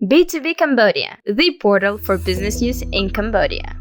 B2B Cambodia, the portal for business use in Cambodia.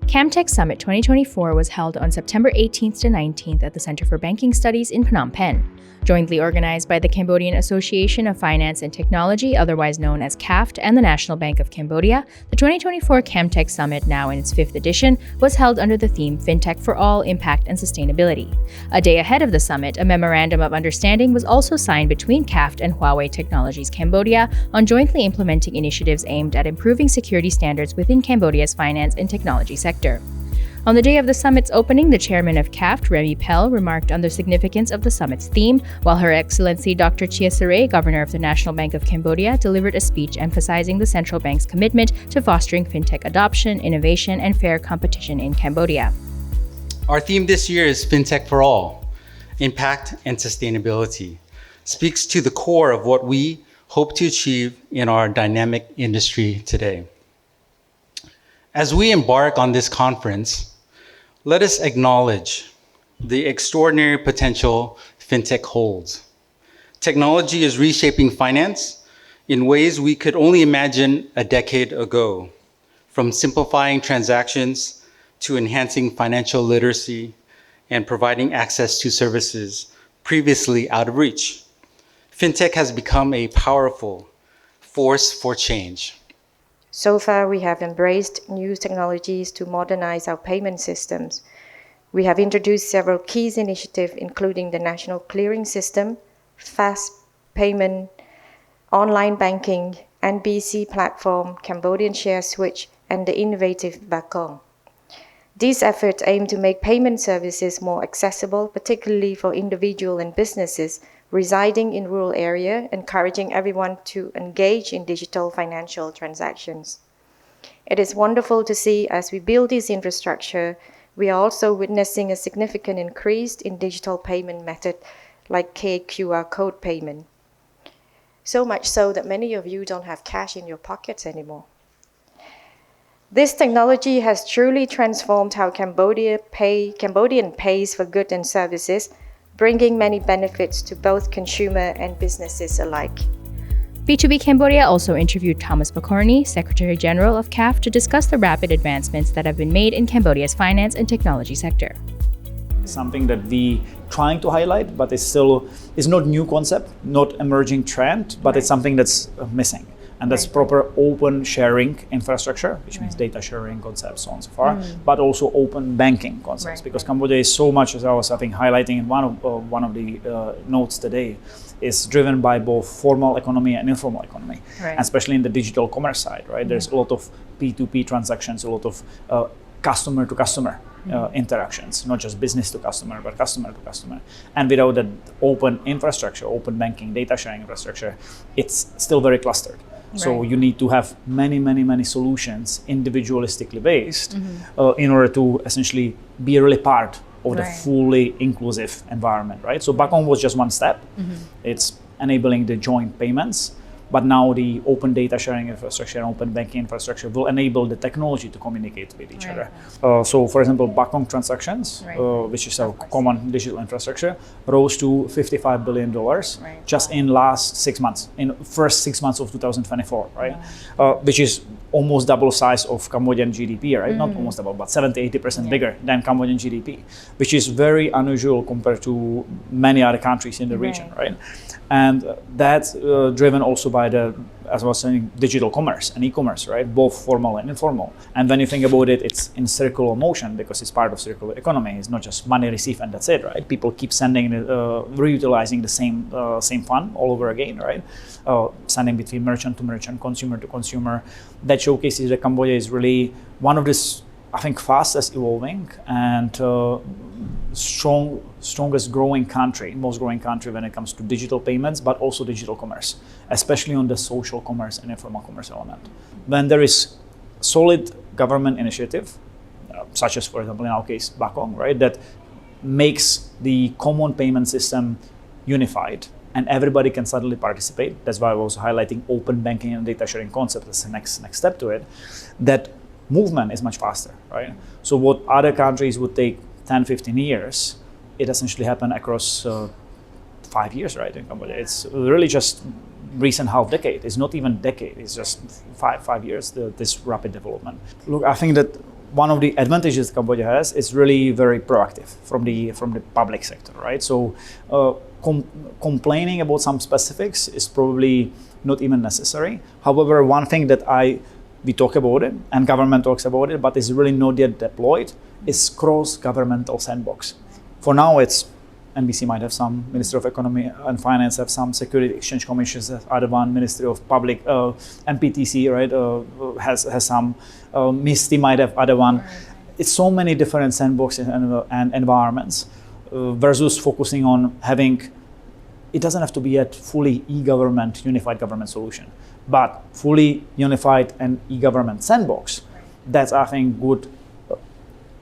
CamTech Summit 2024 was held on September 18th to 19th at the Center for Banking Studies in Phnom Penh. Jointly organized by the Cambodian Association of Finance and Technology, otherwise known as CAFT, and the National Bank of Cambodia, the 2024 CamTech Summit, now in its 5th edition, was held under the theme FinTech for All, Impact and Sustainability. A day ahead of the summit, a memorandum of understanding was also signed between CAFT and Huawei Technologies Cambodia on jointly implementing initiatives aimed at improving security standards within Cambodia's finance and technology sector. On the day of the summit's opening, the chairman of CAFT, Remy Pell, remarked on the significance of the summit's theme, while Her Excellency Dr. Chea Serey, Governor of the National Bank of Cambodia, delivered a speech emphasizing the central bank's commitment to fostering fintech adoption, innovation, and fair competition in Cambodia. Our theme this year is FinTech for All, Impact and Sustainability. Speaks to the core of what we hope to achieve in our dynamic industry today. As we embark on this conference, let us acknowledge the extraordinary potential FinTech holds. Technology is reshaping finance in ways we could only imagine a decade ago, from simplifying transactions to enhancing financial literacy and providing access to services previously out of reach. FinTech has become a powerful force for change. So far, we have embraced new technologies to modernize our payment systems. We have introduced several key initiatives, including the National Clearing System, fast payment, online banking, NBC platform, Cambodian Share Switch, and the innovative Bakong. These efforts aim to make payment services more accessible, particularly for individuals and businesses residing in rural areas, encouraging everyone to engage in digital financial transactions. It is wonderful to see as we build this infrastructure, we are also witnessing a significant increase in digital payment methods like QR code payment. So much so that many of you don't have cash in your pockets anymore. This technology has truly transformed how Cambodian pays for goods and services, bringing many benefits to both consumer and businesses alike. B2B Cambodia also interviewed Tomas Pokorny, Secretary General of CAFT, to discuss the rapid advancements that have been made in Cambodia's finance and technology sector. Something that we trying to highlight, but it's not new concept, not emerging trend, but it's something that's missing. And that's proper open sharing infrastructure, which means data sharing concepts, so on and so forth, but also open banking concepts, because Cambodia is so much, as I was highlighting in one of the notes today, is driven by both formal economy and informal economy, especially in the digital commerce side, right? There's a lot of P2P transactions, a lot of customer to customer interactions, not just business to customer, but customer to customer. And without that open infrastructure, open banking, data sharing infrastructure, it's still very clustered. So you need to have many solutions individualistically based in order to essentially be really part of the fully inclusive environment, right? So Bakong was just one step. It's enabling the joint payments, but now the open data sharing infrastructure and open banking infrastructure will enable the technology to communicate with each other. So for example, Bakong transactions, which is our common digital infrastructure, rose to $55 billion just in last 6 months, in first 6 months of 2024, right? Which is almost double size of Cambodian GDP, right? Not almost double, but 70-80% bigger than Cambodian GDP, which is very unusual compared to many other countries in the region, right? And that's driven also by the, as I was saying, digital commerce and e-commerce, right? Both formal and informal. And when you think about it, it's in circular motion because it's part of circular economy. It's not just money received and that's it, right? People keep sending, reutilizing the same fund all over again, right? Sending between merchant to merchant, consumer to consumer. That showcases that Cambodia is really one of this, I think, fastest evolving and strongest growing country, most growing country when it comes to digital payments, but also digital commerce, especially on the social commerce and informal commerce element. When there is solid government initiative, such as, for example, in our case, Bakong, right, that makes the common payment system unified and everybody can suddenly participate. That's why I was highlighting open banking and data sharing concept as the next step to it. That movement is much faster, right? So what other countries would take 10, 15 years, it essentially happened across 5 years, right, in Cambodia. It's really just recent half decade. It's not even decade. It's just five years. This rapid development. Look, I think that one of the advantages Cambodia has is really very proactive from the public sector, right? So complaining about some specifics is probably not even necessary. However, one thing that we talk about it and government talks about it, but is really not yet deployed, is cross-governmental sandbox. For now, it's NBC might have some, Ministry of Economy and Finance have some, Security Exchange Commission has other one, Ministry of Public, MPTC, right, has some, MISTI might have other one. Right. It's so many different sandboxes and environments versus focusing on having, it doesn't have to be a fully e-government, unified government solution, but fully unified and e-government sandbox. Right. That's, I think, good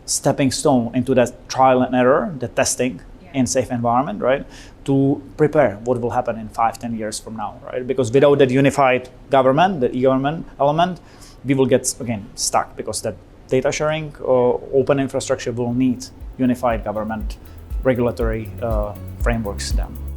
stepping stone into that trial and error, the testing, in safe environment, right? To prepare what will happen in 5-10 years from now, right? Because without that unified government, the e-government element, we will get, again, stuck because that data sharing or open infrastructure will need unified government regulatory frameworks then.